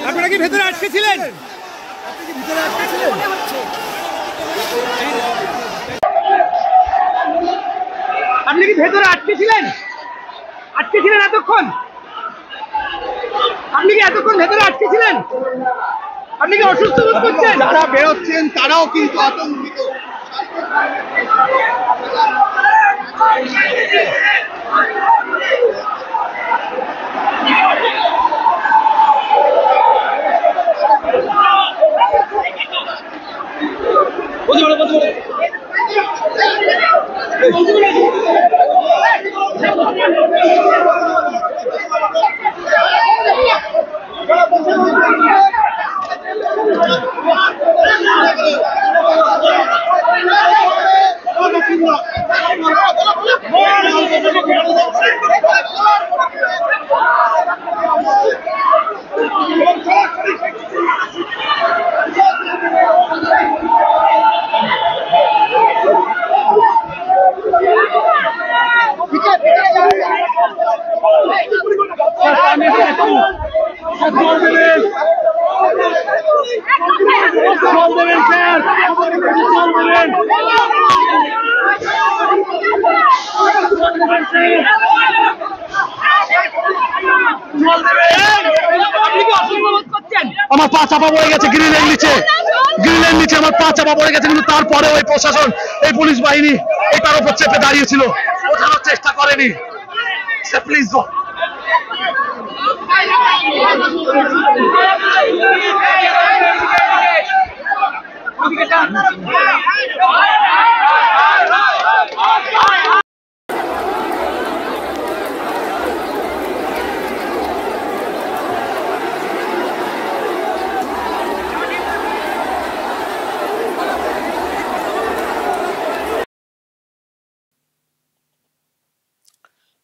আপনারা কি ভেতরে আটকে ছিলেন? আপনি কি ভেতরে আটকে ছিলেন? আটকে ছিলেন এতক্ষণ? আপনি কি এতক্ষণ ভেতরে আটকে ছিলেন? আপনি কি অসুস্থ বোধ করছেন? যারা বেরোচ্ছেন তারাও কিন্তু আতঙ্কিত। আমার পা চাপা পড়ে গেছে গ্রিলের নিচে আমার পা চাপা পড়ে গেছে, কিন্তু তারপরে ওই প্রশাসন, এই পুলিশ বাহিনী এটার উপর চেপে দাঁড়িয়েছিল, ওঠানোর চেষ্টা করেনি। প্লিজ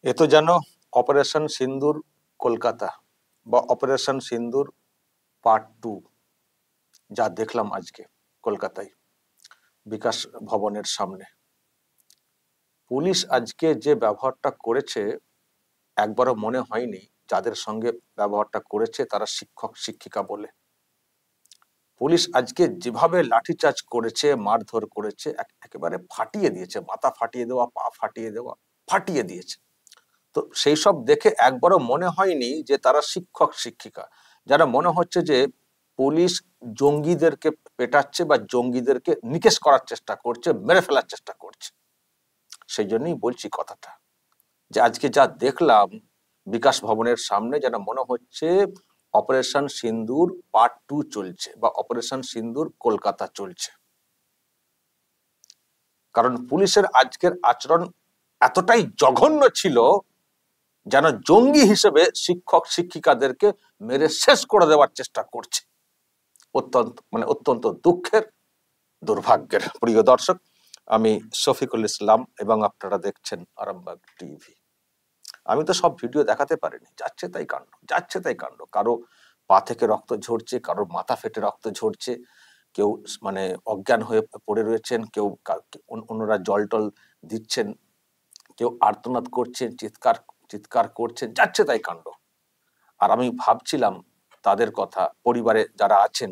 এ তো যেন অপারেশন সিন্দুর কলকাতা বা অপারেশন সিন্দুর পার্ট 2 যা দেখলাম আজকে কলকাতায় বিকাশ ভবনের সামনে। পুলিশ আজকে যে ব্যবহারটা করেছে একবারও মনে হয়নি যাদের সঙ্গে ব্যবহারটা করেছে তারা শিক্ষক শিক্ষিকা বলে। পুলিশ আজকে যেভাবে লাঠিচার্জ করেছে, মারধর করেছে, একেবারে ফাটিয়ে দিয়েছে, মাথা ফাটিয়ে দেওয়া, পা ফাটিয়ে দেওয়া, ফাটিয়ে দিয়েছে। তো সেই সব দেখে একবারও মনে হয়নি যে তারা শিক্ষক শিক্ষিকা। যারা মনে হচ্ছে যে পুলিশ জঙ্গিদেরকে পেটাচ্ছে বা জঙ্গিদেরকে নিকেশ করার চেষ্টা করছে, মেরে ফেলার চেষ্টা করছে। সেই জন্যই বলছি কথাটা, যে আজকে যা দেখলাম বিকাশ ভবনের সামনে যেন মনে হচ্ছে অপারেশন সিন্দুর পার্ট 2 চলছে বা অপারেশন সিন্দুর কলকাতা চলছে। কারণ পুলিশের আজকের আচরণ এতটাই জঘন্য ছিল যেন জঙ্গি হিসেবে শিক্ষক শিক্ষিকাদেরকে মেরে শেষ করে দেওয়ার চেষ্টা করছে। অত্যন্ত দুঃখের, দুর্ভাগ্যের। প্রিয় দর্শক, আমি শফিকুল ইসলাম এবং আপনারা দেখছেন আরামবাগ টিভি। আমি তো সব ভিডিও দেখাতে পারিনি, যাচ্ছে তাই কাণ্ড। কারো পা থেকে রক্ত ঝরছে, কারো মাথা ফেটে রক্ত ঝরছে, কেউ অজ্ঞান হয়ে পড়ে রয়েছেন, কেউ অন্যরা জল টল দিচ্ছেন, কেউ আর্তনাদ করছেন, চিৎকার করছেন, যাচ্ছে তাই কাণ্ড। আর আমি ভাবছিলাম তাদের কথা, পরিবারে যারা আছেন,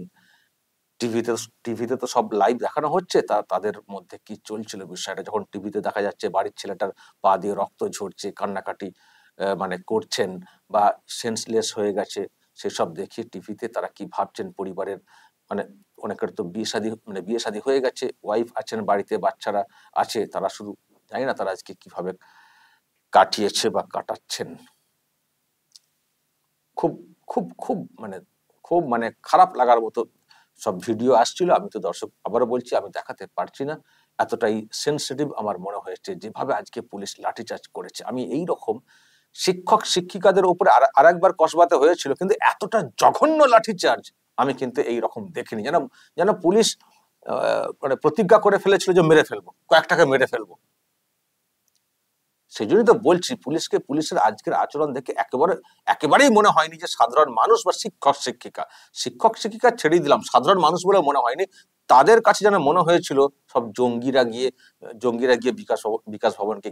টিভিতে তো সব লাইভ দেখানো হচ্ছে, তাদের মধ্যে কি চলছিল বিষয়টা। যখন টিভিতে দেখা যাচ্ছে বাড়ির ছেলেটার পা দিয়ে রক্ত ঝরছে, কান্নাকাটি করছেন বা সেন্সলেস হয়ে গেছে, সেসব দেখে টিভিতে তারা কি ভাবছেন পরিবারের, অনেকের তো বিয়ে শাদী হয়ে গেছে, ওয়াইফ আছেন বাড়িতে, বাচ্চারা আছে, তারা শুধু জানি না তারা আজকে কিভাবে কাটিয়েছে বা কাটাচ্ছেন। খুব খুব খুব খুব খারাপ লাগার মতো সব ভিডিও আসছিল। আমি তো দর্শক আবারও বলছি, আমি দেখাতে পারছি না, এতটাই সেন্সিটিভ আমার মনে হয়েছে যেভাবে আজকে পুলিশ লাঠিচার্জ করেছে। আমি এই রকম শিক্ষক শিক্ষিকাদের উপরে আরেকবার কসবাতে হয়েছিল, কিন্তু এতটা জঘন্য লাঠিচার্জ আমি কিন্তু এই রকম দেখিনি। যেন পুলিশ প্রতিজ্ঞা করে ফেলেছিল যে মেরে ফেলবো, কয়েকটাকে মেরে ফেলবো। সেই জন্যই তো বলছি, পুলিশের আজকের আচরণ দেখে একেবারেই মনে হয়নি যে সাধারণ মানুষ বা শিক্ষক শিক্ষিকা ছেড়ে দিলাম, সাধারণ মানুষ বলে মনে হয়নি। তাদের কাছে যেন মনে হয়েছিল সব জঙ্গিরা গিয়ে বিকাশ ভবনকে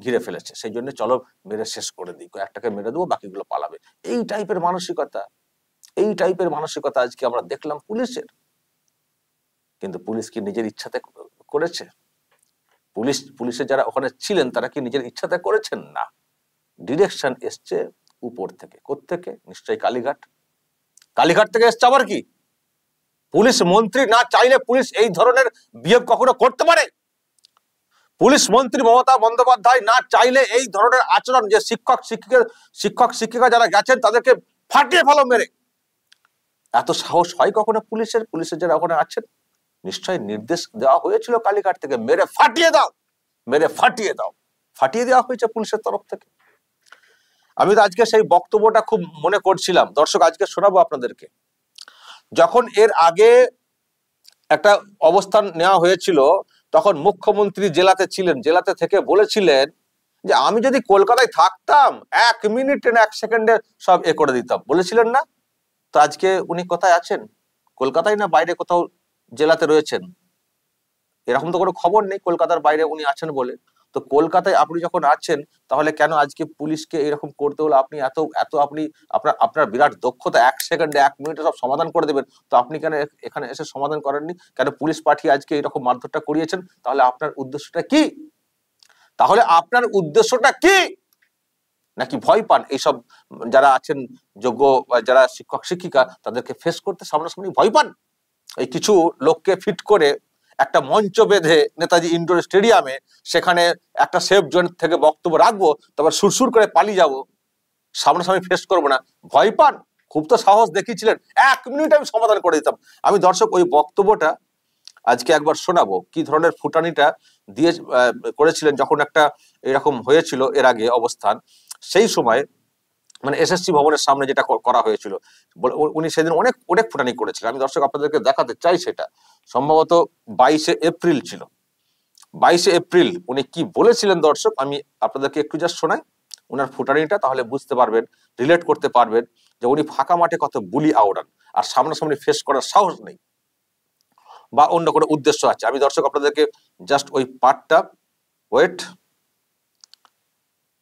ঘিরে ফেলেছে, সেই জন্য চলো মেরে শেষ করে দিই, একটাকে মেরে দেবো, বাকিগুলো পালাবে। এই টাইপের মানসিকতা আজকে আমরা দেখলাম পুলিশের। কিন্তু পুলিশ কি নিজের ইচ্ছাতে করেছে? পুলিশের যারা ওখানে ছিলেন তারা কি নিজের ইচ্ছাতে করেছেন? না, ডিরেকশন এসছে উপর থেকে। কোত্থেকে? নিশ্চয়ই কালীঘাট থেকে এসছে। আবার কি পুলিশ মন্ত্রী না চাইলে পুলিশ এই ধরনের বিহেভ কখনো করতে পারে? পুলিশ মন্ত্রী মমতা বন্দ্যোপাধ্যায় না চাইলে এই ধরনের আচরণ, যে শিক্ষক শিক্ষিকা যারা গেছেন তাদেরকে ফাটিয়ে ফেলো মেরে, এত সাহস হয় কখনো পুলিশের যারা ওখানে আছেন? নিশ্চয়ই নির্দেশ দেওয়া হয়েছিল কালীঘাট থেকে, মেরে ফাটিয়ে দাও। ফাটিয়ে দেওয়া হয়েছে পুলিশের তরফ থেকে। আমি তো আজকে সেই বক্তব্যটা খুব মনে করছিলাম, দর্শক আজকে শোনাবো আপনাদেরকে। যখন এর আগে একটা অবস্থান নেওয়া হয়েছিল তখন মুখ্যমন্ত্রী জেলাতে ছিলেন, জেলাতে থেকে বলেছিলেন যে আমি যদি কলকাতায় থাকতাম 1 মিনিট 1 সেকেন্ডে সব করে দিতাম, বলেছিলেন না? তো আজকে উনি কোথায় আছেন? কলকাতায় না বাইরে কোথাও জেলাতে রয়েছেন? এরকম তো কোনো খবর নেই কলকাতার বাইরে উনি আছেন বলে। তো কলকাতায় আপনি যখন আছেন তাহলে কেন আজকে পুলিশকে এরকম করতে হলো? আপনি আপনার বিরাট দক্ষতা, 1 সেকেন্ডে 1 মিনিটে সব সমাধান করে দেবেন, তো আপনি কেন এখানে এসে সমাধান করেননি? কেন পুলিশ পাঠিয়ে আজকে এরকম মারধরটা করিয়েছেন? তাহলে আপনার উদ্দেশ্যটা কি? নাকি ভয় পান এইসব যারা আছেন যোগ্য, যারা শিক্ষক শিক্ষিকা, তাদেরকে ফেস করতে সামনাসামনি ভয় পান? এই কিছু লোককে ফিট করে একটা মঞ্চ বেঁধে নেতাজি ইন্ডোর স্টেডিয়ামে, সেখানে একটা সেফ জোন থেকে বক্তব্য রাখবো, তারপর সুরসুর করে পালিয়ে যাবো, সামনাসামনি ফেস করবো না, ভয় পান? খুব তো সাহস দেখিয়েছিলেন, 1 মিনিট আমি সমাধান করে দিতাম। আমি দর্শক ওই বক্তব্যটা আজকে একবার শোনাবো, কি ধরনের ফুটানিটা দিয়ে করেছিলেন যখন একটা এরকম হয়েছিল এর আগে অবস্থান। সেই সময় মানে এসএসসি ভবনের সামনে যেটা করা হয়েছিল, উনি সেদিন অনেক ফুটানি করেছিলেন। আমি দর্শক আপনাদেরকে দেখাতে চাই, সেটা সম্ভবত 22শে এপ্রিল ছিল। 22শে এপ্রিল উনি কি বলেছিলেন দর্শক, আমি আপনাদেরকে একটু জাস্ট শোনাই উনার ফুটানিটা, তাহলে বুঝতে পারবেন, রিলেট করতে পারবেন যে উনি ফাঁকা মাঠে কত বুলি আওড়ান, আর সামনাসামনি ফেস করার সাহস নেই বা অন্য কোনো উদ্দেশ্য আছে। আমি দর্শক আপনাদেরকে জাস্ট ওই পার্টটা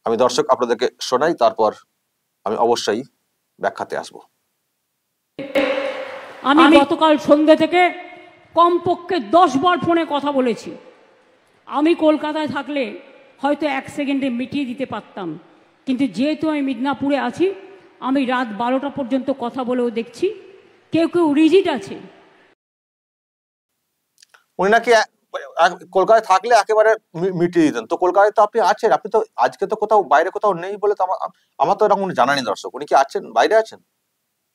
আমি দর্শক আপনাদেরকে শোনাই, তারপর আমি অবশ্যই ব্যাখ্যাতে আসবো। আমি গতকাল সন্ধ্যা থেকে কমপক্ষে 10 বার ফোনে কথা বলেছি। আমি কলকাতায় থাকলে হয়তো 1 সেকেন্ডে মিটিয়ে দিতে পারতাম, কিন্তু যেহেতু আমি মিদনাপুরে আছি, আমি রাত 12টা পর্যন্ত কথা বলেও দেখছি কেউ রিজিড আছে। উনি নাকি কলকাতায় থাকলে একেবারে মিটিয়ে দিতেন। তো কলকাতায় তো আপনি আছেন, আপনি তো আজকে তো কোথাও বাইরে কোথাও নেই বলে তো আমার তো এরকম জানা নেই দর্শক। উনি কি আছেন, বাইরে আছেন?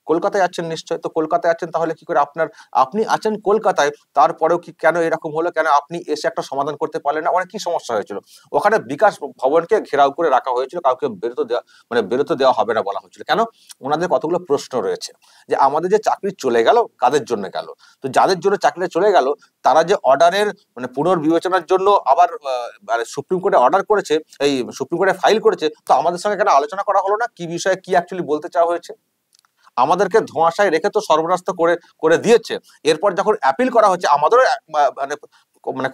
কলকাতায় আছেন নিশ্চয়। তো কলকাতায় আছেন তাহলে কি করে আপনি আছেন কলকাতায়, তারপরেও কি কেন এরকম হলো? কেন আপনি এসে একটা সমাধান করতে পারলেন না? অনেক কি সমস্যা হয়েছিল? ওখানে বিকাশ ভবনকে ঘেরাও করে রাখা হয়েছিল, কাউকে বেরোতে দেওয়া হবে না বলা হয়েছিল। কেন? ওনাদের কতগুলো প্রশ্ন রয়েছে যে আমাদের যে চাকরি চলে গেল, কাদের জন্য গেল? তো যাদের জন্য চাকরিটা চলে গেল, তারা যে অর্ডারের পুনর্বিবেচনার জন্য আবার সুপ্রিম কোর্টে অর্ডার করেছে, এই সুপ্রিম কোর্টে ফাইল করেছে, তো আমাদের সঙ্গে কেন আলোচনা করা হলো না? কি বিষয়ে কি অ্যাকচুয়ালি বলতে চাওয়া হয়েছে? আমাদেরকে ধোঁয়াশায় রেখে তো সর্বনাশ করে দিয়েছে। এরপর যখন অ্যাপিল করা হচ্ছে, আমাদেরও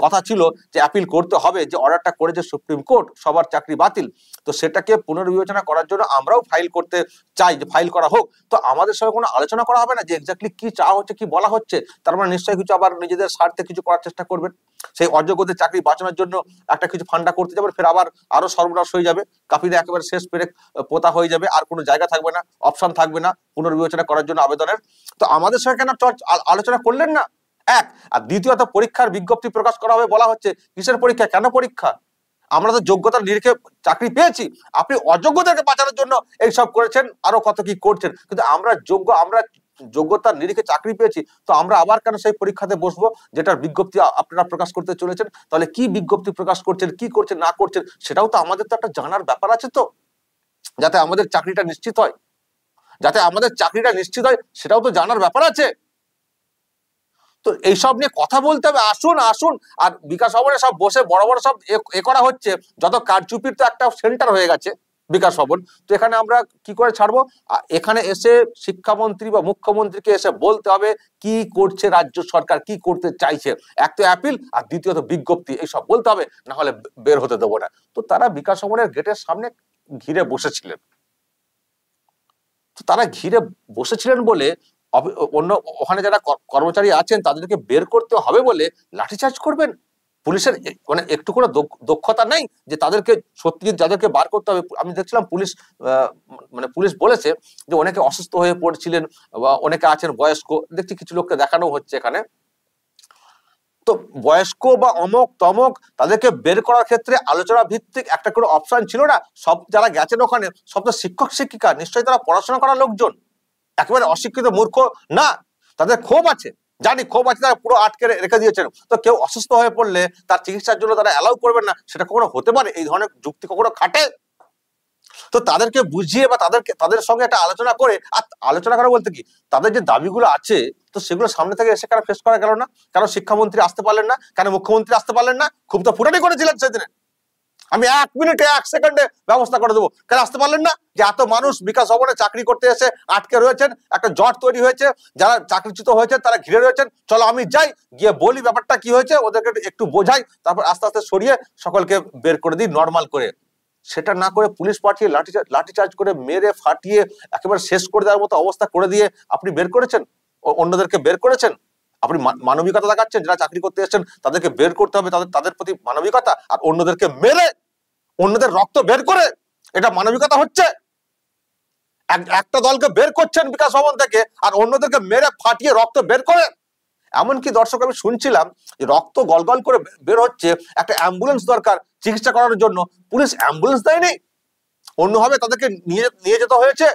কথা ছিল যে অ্যাপিল করতে হবে, যে অর্ডারটা করেছে সুপ্রিম কোর্ট সবার চাকরি বাতিল, তো সেটাকে পুনর্বিবেচনা করার জন্য আমরাও ফাইল করতে চাই, যে ফাইল করা হোক। তো আমাদের সঙ্গে কোনো আলোচনা করা হবে না যে এক্স্যাক্টলি কি চাওয়া হচ্ছে, কি বলা হচ্ছে? তার মানে নিশ্চয়ই কিছু আবার নিজেদের স্বার্থে কিছু করার চেষ্টা করবেন। সেই অযোগ্যদের চাকরি বাঁচানোর জন্য একটা কিছু ফান্ডা করতে যাবেন, ফের আবার আরো সর্বনাশ হয়ে যাবে, কাপিলে একেবারে শেষ পেরে পোতা হয়ে যাবে, আর কোনো জায়গা থাকবে না, অপশন থাকবে না পুনর্বিবেচনা করার জন্য আবেদনের। তো আমাদের সঙ্গে কেন আলোচনা করলেন না? এক। আর দ্বিতীয়ত, পরীক্ষার বিজ্ঞপ্তি প্রকাশ করা হবে বলা হচ্ছে, কিসের পরীক্ষা? কেন পরীক্ষা? আমরা তো যোগ্যতার নিরিখে চাকরি পেয়েছি, আপনি অযোগ্যদেরকে বাঁচানোর জন্য এইসব করেছেন, আরো কত কি করছেন। কিন্তু আমরা যোগ্যতার নিরিখে চাকরি পেয়েছি, তো আমরা আবার কেন সেই পরীক্ষাতে বসবো যেটার বিজ্ঞপ্তি আপনারা প্রকাশ করতে চলেছেন? তাহলে কি বিজ্ঞপ্তি প্রকাশ করছেন, কি করছেন না করছেন, সেটাও তো আমাদের তো একটা জানার ব্যাপার আছে, তো যাতে আমাদের চাকরিটা নিশ্চিত হয়, সেটাও তো জানার ব্যাপার আছে। তো এইসব নিয়ে কথা বলতে হবে, আসুন আসুন। আর বিকাশ ভবনে সব বসে বড় বড় সব এ করা হচ্ছে, যত কারচুপির তো একটা সেন্টার হয়ে গেছে বিকাশ ভবন। তো এখানে আমরা কি করে ছাড়বো? এখানে এসে শিক্ষামন্ত্রী বা মুখ্যমন্ত্রীকে এসে বলতে হবে কি করছে রাজ্য সরকার, কি করতে চাইছে। এক তো অ্যাপিল, আর দ্বিতীয়ত বিজ্ঞপ্তি, এইসব বলতে হবে, না হলে বের হতে দেবো না। তো তারা বিকাশ ভবনের গেটের সামনে ঘিরে বসেছিলেন। তো তারা ঘিরে বসেছিলেন বলে অন্য ওখানে যারা কর্মচারী আছেন তাদেরকে বের করতে হবে বলে লাঠিচার্জ করবেন? পুলিশের মানে একটু করে দক্ষতা নেই যে তাদেরকে সত্যি যাদেরকে বার করতে হবে? আমি দেখছিলাম পুলিশ মানে পুলিশ বলেছে যে অনেকে অসুস্থ হয়ে পড়ছিলেন বা অনেকে আছেন বয়স্ক, দেখছি কিছু লোককে দেখানো হচ্ছে এখানে। তো বয়স্ক বা অমক তমক তাদেরকে বের করার ক্ষেত্রে আলোচনা ভিত্তিক একটা করে অপশন ছিল না? সব যারা গেছেন ওখানে সব তো শিক্ষক শিক্ষিকা, নিশ্চয়ই তারা পড়াশোনা করা লোকজন, একেবারে অশিক্ষিত মূর্খ না। তাদের ক্ষোভ আছে, জানি ক্ষোভ আছে, তারা পুরো আটকে রেখে দিয়েছেন। তো কেউ অসুস্থ হয়ে পড়লে তার চিকিৎসার জন্য তারা অ্যালাউ করবেন না, সেটা কখনো হতে পারে? এই ধরনের যুক্তি কখনো খাটে? তো তাদেরকে বুঝিয়ে বা তাদের সঙ্গে একটা আলোচনা করে, আর আলোচনা করা বলতে কি, তাদের যে দাবিগুলো আছে তো সেগুলো সামনে থেকে এসে কেন ফেস করা গেল না? কেন শিক্ষামন্ত্রী আসতে পারলেন না? কেন মুখ্যমন্ত্রী আসতে পারলেন না? খুব তো ফুটানি করেছিলেন সেদিনে, আমি 1 মিনিটে 1 সেকেন্ডে ব্যবস্থা করে দেবো, কেন আসতে পারলেন না? যে এত মানুষ বিকাশ ভবনে চাকরি করতে এসে আটকে রয়েছেন, একটা জট তৈরি হয়েছে, যারা চাকরিচ্যুত হয়েছেন তারা ঘিরে রয়েছেন, চলো আমি যাই, গিয়ে বলি ব্যাপারটা কি হয়েছে, ওদেরকে একটু বোঝাই, তারপর আস্তে আস্তে সরিয়ে সকলকে বের করে দিই নর্মাল করে। সেটা না করে পুলিশ পাঠিয়ে লাঠিচার্জ করে মেরে ফাটিয়ে একেবারে শেষ করে দেওয়ার মতো অবস্থা করে দিয়ে আপনি বের করেছেন, অন্যদেরকে বের করেছেন। আপনি মানবিকতা দেখাচ্ছেন, যারা চাকরি করতে এসেছেন তাদেরকে বের করতে হবে, তাদের প্রতি মানবিকতা, আর অন্যদেরকে মেরে অন্যদের রক্ত বের করে এটা মানবিকতা হচ্ছে? একটা দলকে বের করছেন বিকাশ ভবন থেকে আর অন্যদেরকে মেরে ফাটিয়ে রক্ত বের করে। এমনকি দর্শক আমি শুনছিলাম যে রক্ত গলগল করে বের হচ্ছে, একটা অ্যাম্বুলেন্স দরকার চিকিৎসা করার জন্য, পুলিশ অ্যাম্বুলেন্স দেয়নি, অন্যভাবে তাদেরকে নিয়ে যেতে হয়েছে।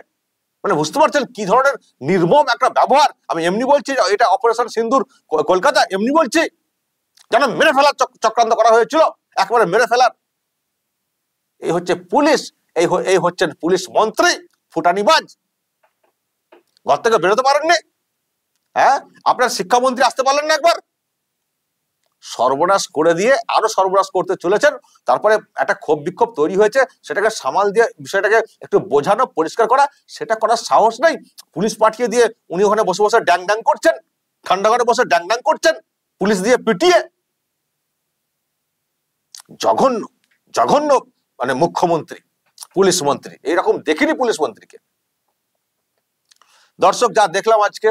মানে বুঝতে পারছেন কি ধরনের নির্মম একটা ব্যবহার? আমি এমনি বলছি এটা অপারেশন সিন্দুর কলকাতা, এমনি বলছি যেন মেরে ফেলার চক্রান্ত করা হয়েছিল, একেবারে মেরে ফেলার। এই হচ্ছে পুলিশ, এই হচ্ছেন পুলিশ মন্ত্রী ফুটানিবাজ, ঘর থেকে বেরোতে পারেননি। হ্যাঁ, আপনার শিক্ষামন্ত্রী আসতে পারলেন না একবার? সর্বনাশ করে দিয়ে আরো সর্বনাশ করতে চলেছেন। তারপরে একটা ক্ষোভ বিক্ষোভ তৈরি হয়েছে, সেটাকে সামাল দিয়ে বিষয়টাকে একটু বোঝানো পরিষ্কার করা, সেটা করার সাহস নেই। পুলিশ পাঠিয়ে দিয়ে উনি ওখানে বসে বসে ড্যাং ড্যাং করছেন, ঠান্ডা ঘরে বসে ড্যাং ড্যাং করছেন, পুলিশ দিয়ে পিটিয়ে। জঘন্য জঘন্য মানে মুখ্যমন্ত্রী, পুলিশ মন্ত্রী, এইরকম দেখিনি পুলিশ মন্ত্রীকে। দর্শক যা দেখলাম আজকে,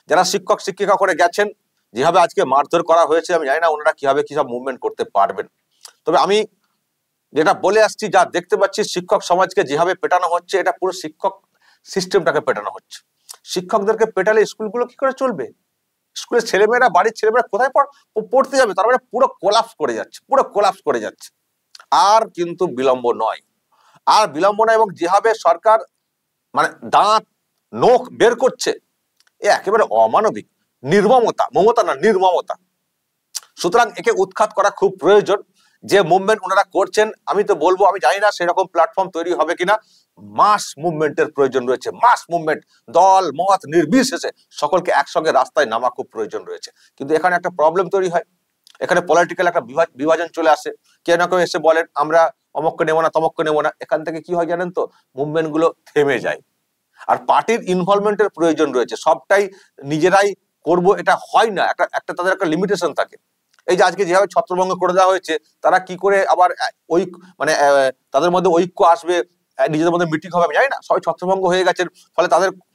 যারা শিক্ষক শিক্ষিকা করে গেছেন, যেভাবে আজকে মারধর করা হয়েছে, আমি জানি না ওনারা কিভাবে কি সব মুভমেন্ট করতে পারবেন। তবে আমি যেটা বলে আসছি, যা দেখতে পাচ্ছি, শিক্ষক সমাজকে যেভাবে পেটানো হচ্ছে, এটা পুরো শিক্ষক সিস্টেমটাকে পেটানো হচ্ছে। শিক্ষকদেরকে পেটালে স্কুলগুলো কি করে চলবে? স্কুলের ছেলেমেয়েরা, বাড়ির ছেলেমেয়েরা কোথায় পড়তে যাবে? তার মানে পুরো কোলাপস করে যাচ্ছে, পুরো কোলাপস করে যাচ্ছে। আর কিন্তু বিলম্ব নয়, আর বিলম্ব নয়। এবং যেভাবে সরকার মানে দাঁত নখ বের করছে, এ একেবারে অমানবিক, নির্মমতা, মমতা না নির্মমতা। সুতরাং একে উৎখাত করা খুব প্রয়োজন। যে মুভমেন্ট ওনারা করছেন, আমি তো বলবো, আমি জানি না সেরকম প্ল্যাটফর্ম তৈরি হবে কিনা, মাস মুভমেন্টের প্রয়োজন রয়েছে, মাস মুভমেন্ট, দল মত নির্বিশেষে সকলকে একসঙ্গে রাস্তায় নামা খুব প্রয়োজন রয়েছে। কিন্তু এখানে একটা প্রবলেম তৈরি হয়, এখানে পলিটিক্যাল একটা বিভাজন চলে আসে। কেউ না কেউ এসে বলেন আমরা অমককে নেবো না, তমককে নেবো না। এখান থেকে কি হয় জানেন তো, মুভমেন্ট গুলো থেমে যায়। আর পার্টির ইনভলভমেন্টের প্রয়োজন রয়েছে, সবটাই নিজেরাই করব এটা হয় না, একটা তাদের একটা লিমিটেশন থাকে। এই যে আজকে যেভাবে ছত্রভঙ্গ করে দেওয়া হয়েছে, তারা কি করে আবার মানে তাদের মধ্যে ঐক্য আসবে, নিজেদের মধ্যে মিটিং হবে, আমি জানি না। সবাই ছত্রভঙ্গ হয়ে গেছেন, ফলে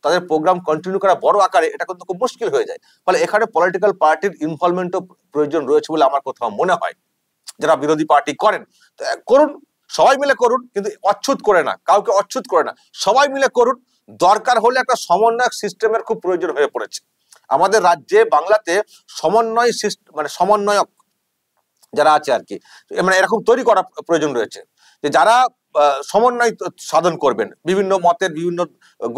তাদের প্রোগ্রাম কন্টিনিউ করা বড় আকারে এটা কিন্তু খুব মুশকিল হয়ে যায়। ফলে এখানে পলিটিক্যাল পার্টির ইনভলভমেন্টও প্রয়োজন রয়েছে বলে আমার কোথাও মনে হয়। যারা বিরোধী পার্টি করেন, করুন, সবাই মিলে করুন, কিন্তু অচ্ছুত করে না, কাউকে অচ্ছুত করে না, সবাই মিলে করুন। দরকার হলে একটা সমন্বয়ক সিস্টেমের খুব প্রয়োজন হয়ে পড়েছে আমাদের রাজ্যে, বাংলাতে। সমন্বয় মানে সমন্বয়ক যারা আছে আর কি, মানে এরকম তৈরি করা প্রয়োজন রয়েছে, যে যারা সমন্বয় সাধন করবেন, বিভিন্ন মতের বিভিন্ন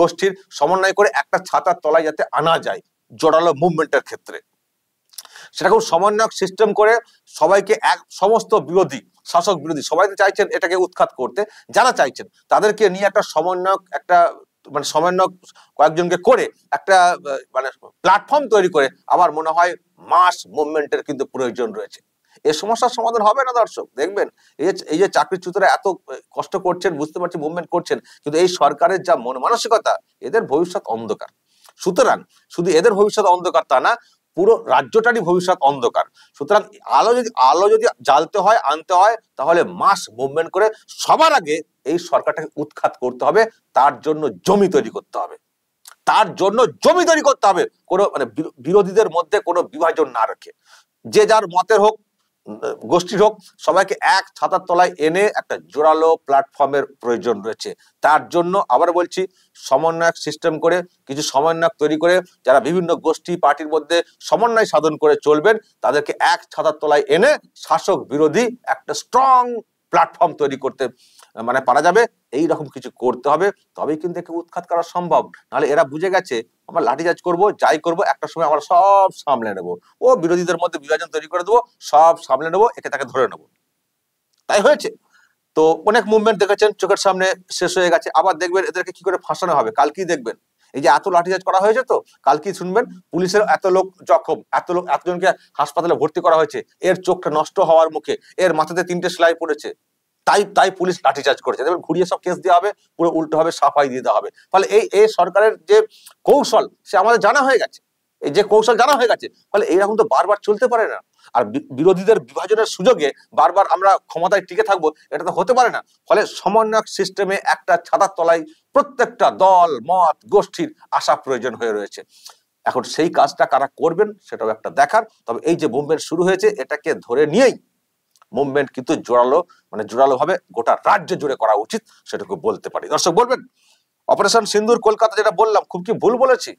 গোষ্ঠীর সমন্বয় করে একটা ছাতার তলায় যাতে আনা যায় জোরালো মুভমেন্টের ক্ষেত্রে। সেরকম সমন্বয়ক সিস্টেম করে সবাইকে সমস্ত বিরোধী, শাসক বিরোধী সবাই চাইছেন এটাকে উৎখাত করতে, যারা চাইছেন তাদেরকে নিয়ে একটা সমন্বয়ক একটা মানে সমন্বয় কয়েকজনকে করে একটা মানে প্ল্যাটফর্ম তৈরি করে আমার মনে হয় মাস মুভমেন্টের কিন্তু প্রয়োজন রয়েছে। এই সমস্যার সমাধান হবে না দর্শক, দেখবেন এই যে চাকরিচ্যুতরা এত কষ্ট করছেন, বুঝতে পারছি মুভমেন্ট করছেন, কিন্তু এই সরকারের যা মন মানসিকতা, এদের ভবিষ্যৎ অন্ধকার। সুতরাং শুধু এদের ভবিষ্যৎ অন্ধকার তা না, পুরো রাজ্যটারই ভবিষ্যৎ অন্ধকার। সুতরাং আলো যদি জ্বালতে হয়, আনতে হয়, তাহলে মাস মুভমেন্ট করে সবার আগে এই সরকারটাকে উৎখাত করতে হবে। তার জন্য জমি তৈরি করতে হবে, কোনো মানে বিরোধীদের মধ্যে কোনো বিভাজন না রেখে, যে যার মতের হোক, গোষ্ঠীর হোক, সবাইকে এক ছাতার তলায় এনে একটা জোরালো প্ল্যাটফর্মের প্রয়োজন রয়েছে। তার জন্য আবার বলছি, সমন্বয়ক সিস্টেম করে, কিছু সমন্বয়ক তৈরি করে, যারা বিভিন্ন গোষ্ঠী পার্টির মধ্যে সমন্বয় সাধন করে চলবেন, তাদেরকে এক ছাতার তলায় এনে শাসক বিরোধী একটা স্ট্রং প্ল্যাটফর্ম তৈরি করতে মানে পারা যাবে। এই রকম কিছু করতে হবে, তবেই কিন্তু একে উৎখাত করা সম্ভব। নাহলে এরা বুঝে গেছে আমরা লাঠিচার্জ করবো, যাই করবো, একটা সময় আমরা সব সামলে নেবো, ও বিরোধীদের মধ্যে বিভাজন তৈরি করে দেবো, সব সামলে নেবো, একে তাকে ধরে নেবো। তাই হয়েছে তো, অনেক মুভমেন্ট দেখেছেন, চোখের সামনে শেষ হয়ে গেছে। আবার দেখবেন এদেরকে কি করে ফাঁসানো হবে, কালকেই দেখবেন। এই যে এত লাঠিচার্জ করা হয়েছে, তো কালকেই শুনবেন পুলিশের এত লোক জখম, এতজনকে হাসপাতালে ভর্তি করা হয়েছে, এর চোখটা নষ্ট হওয়ার মুখে, এর মাথাতে 3টে সেলাই পড়েছে, তাই পুলিশ লাঠিচার্জ করেছে। দেখবেন ঘুরিয়ে সব কেস দেওয়া হবে, পুরো উল্টো হবে, সাফাই দিয়ে দেওয়া হবে। ফলে এই সরকারের যে কৌশল, সে আমাদের জানা হয়ে গেছে, এই যে কৌশল জানা হয়ে গেছে। ফলে এইরকম তো বারবার চলতে পারে না। আর বিরোধীদের বিভাজনের সুযোগে বারবার আমরা ক্ষমতায় টিকে থাকবো, এটা তো হতে পারে না। ফলে সমন্বয়ক সিস্টেমে একটা ছাতার তলায় প্রত্যেকটা দল, মত, গোষ্ঠীর আসা প্রয়োজন হয়ে রয়েছে। এখন সেই কাজটা কারা করবেন সেটাও একটা দেখার। তবে এই যে মুভমেন্ট শুরু হয়েছে, এটাকে ধরে নিয়েই মুভমেন্ট কিন্তু জোরালো ভাবে গোটা রাজ্য জুড়ে করা উচিত, সেটাকে বলতে পারি। দর্শক বলবেন অপারেশন সিন্দুর কলকাতা যেটা বললাম, খুব কি ভুল বলেছি?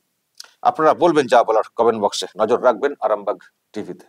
আপনারা বলবেন যা বলার কমেন্ট বক্সে। নজর রাখবেন আরামবাগ টিভিতে।